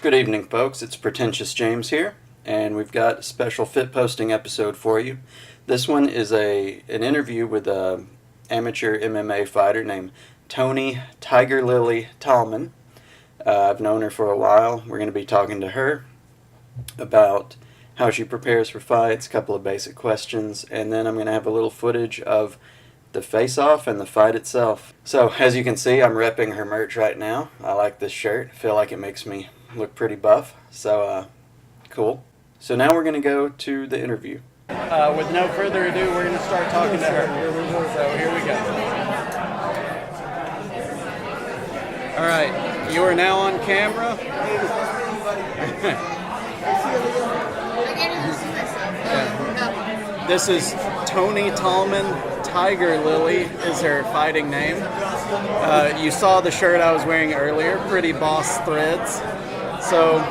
Good evening, folks. It's Pretentious James here, and we've got a special fit posting episode for you. This one is an interview with an amateur MMA fighter named Toni Tiger Lily Tallman. I've known her for a while. We're going to be talking to her about how she prepares for fights, a couple of basic questions, and then I'm going to have a little footage of the face-off and the fight itself. So, as you can see, I'm repping her merch right now. I like this shirt. I feel like it makes me look pretty buff. So, cool. So now we're going to go to the interview. With no further ado, we're going to start talking to her. So here we go. All right, you are now on camera. This is Toni Tallman. Tiger Lily is her fighting name. You saw the shirt I was wearing earlier, pretty boss threads. So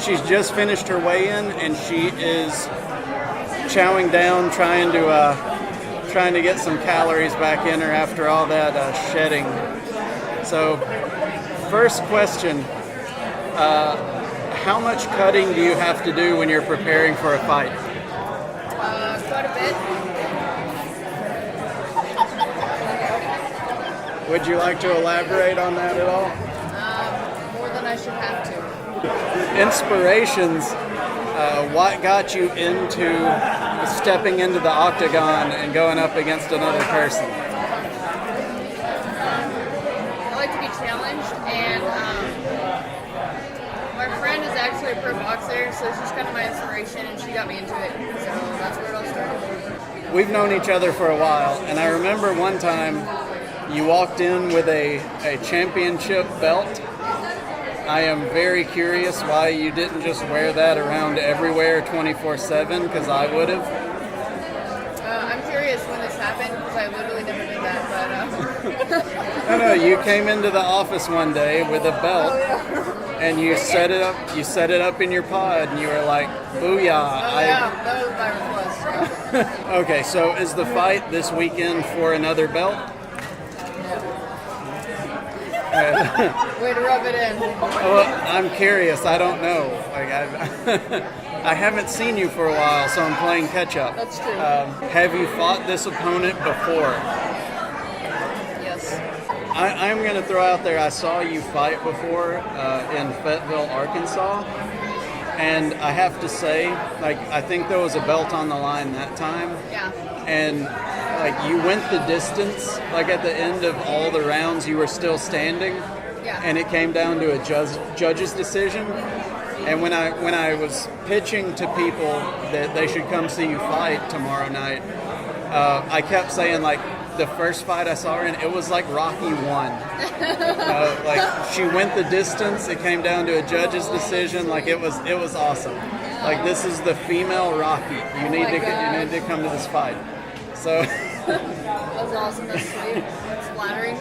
she's just finished her weigh-in, and she is chowing down, trying to get some calories back in her after all that shedding. So, first question: how much cutting do you have to do when you're preparing for a fight? Quite a bit. Would you like to elaborate on that at all? More than I should have to. Inspirations. What got you into stepping into the octagon and going up against another person? I like to be challenged, and my friend is actually a pro boxer, so she's kind of my inspiration, and she got me into it. So that's where it all started. We've known each other for a while, and I remember one time you walked in with a championship belt. I am very curious why you didn't just wear that around everywhere 24/7, because I would have. I'm curious when this happened, because I literally never did that, but... No, you came into the office one day with a belt, and you set it up in your pod, and you were like, booyah. That was my request. Okay, so is the fight this weekend for another belt? Way to rub it in. Well, I'm curious. I don't know. I haven't seen you for a while, so I'm playing catch up. That's true. Have you fought this opponent before? Yes. I'm going to throw out there, I saw you fight before in Fayetteville, Arkansas, and I have to say, I think there was a belt on the line that time. Yeah. And you went the distance. At the end of all the rounds, you were still standing. Yeah. And it came down to a judge's decision. And when I was pitching to people that they should come see you fight tomorrow night, I kept saying the first fight I saw her in, it was like Rocky won. She went the distance. It came down to a judge's decision. It was awesome. This is the female Rocky. You need to come to this fight. So. That was awesome. That's sweet. It's flattering.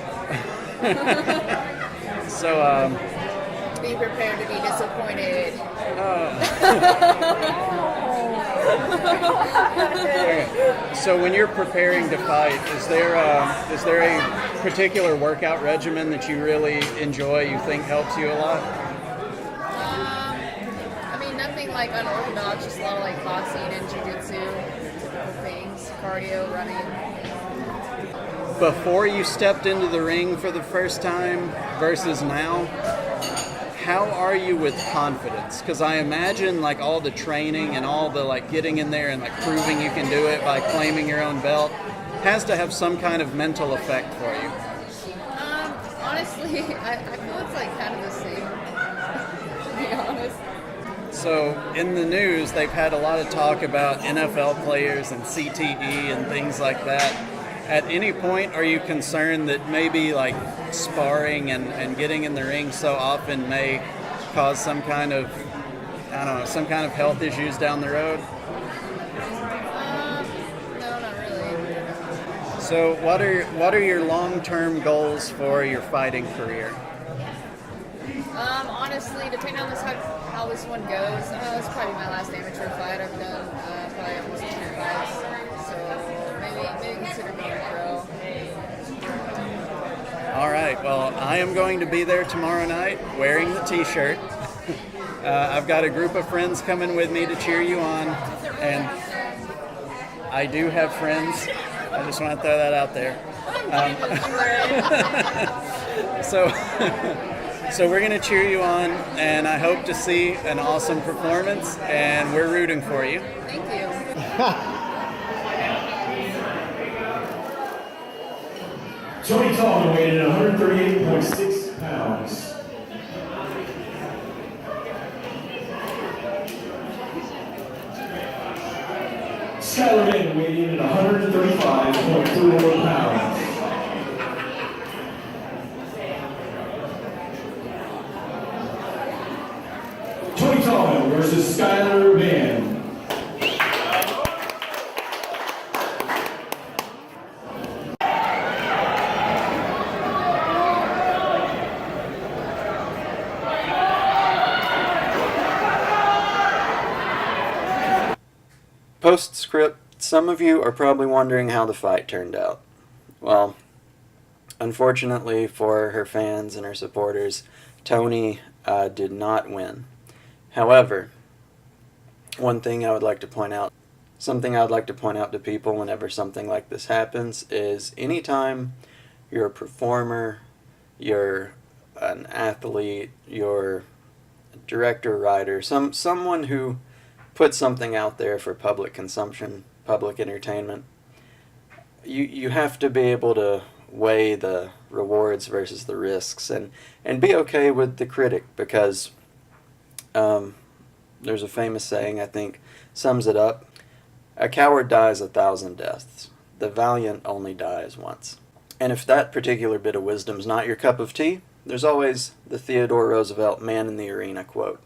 So, be prepared to be disappointed. Okay. So when you're preparing to fight, is there a particular workout regimen that you really enjoy, you think helps you a lot? Nothing unorthodox, just a lot of boxing and jiu-jitsu, typical things, cardio, running. Before you stepped into the ring for the first time versus now, how are you with confidence? Because I imagine all the training and all the getting in there and proving you can do it by claiming your own belt has to have some kind of mental effect for you. Honestly, I feel it's kind of the same, to be honest. So in the news, they've had a lot of talk about NFL players and CTE and things like that. At any point, are you concerned that maybe sparring and getting in the ring so often may cause some kind of health issues down the road? No, not really. So what are your long-term goals for your fighting career? Honestly, depending on how this one goes, it's probably my last amateur fight. I've done probably almost 2 fights, so maybe consider being a pro. All right. right, well, I am going to be there tomorrow night wearing the t-shirt. I've got a group of friends coming with me to cheer you on, and I do have friends. I just want to throw that out there. So we're going to cheer you on, and I hope to see an awesome performance, and we're rooting for you. Thank you. Toni Tallman weighed in 138.6 pounds. Skylar Mann weighed in at 135.31 pounds. Toni Tallman versus Skylar Mann. Postscript, some of you are probably wondering how the fight turned out. Well, unfortunately for her fans and her supporters, Toni did not win. However, something I would like to point out to people whenever something like this happens is anytime you're a performer, you're an athlete, you're a director, writer, someone who put something out there for public consumption, public entertainment, you have to be able to weigh the rewards versus the risks and be okay with the critic, because there's a famous saying, I think, sums it up. A coward dies 1,000 deaths. The valiant only dies once. And if that particular bit of wisdom's not your cup of tea, there's always the Theodore Roosevelt man in the arena quote.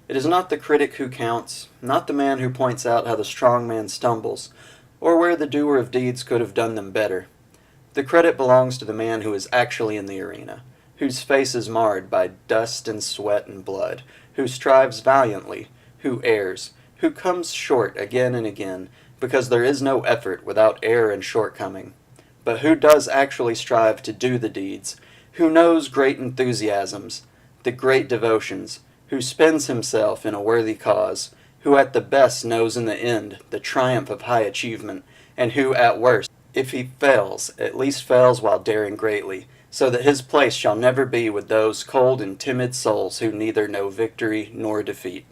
It is not the critic who counts, not the man who points out how the strong man stumbles, or where the doer of deeds could have done them better. The credit belongs to the man who is actually in the arena, whose face is marred by dust and sweat and blood, who strives valiantly, who errs, who comes short again and again, because there is no effort without error and shortcoming, but who does actually strive to do the deeds, who knows great enthusiasms, the great devotions, who spends himself in a worthy cause, who at the best knows in the end the triumph of high achievement, and who at worst, if he fails, at least fails while daring greatly, so that his place shall never be with those cold and timid souls who neither know victory nor defeat.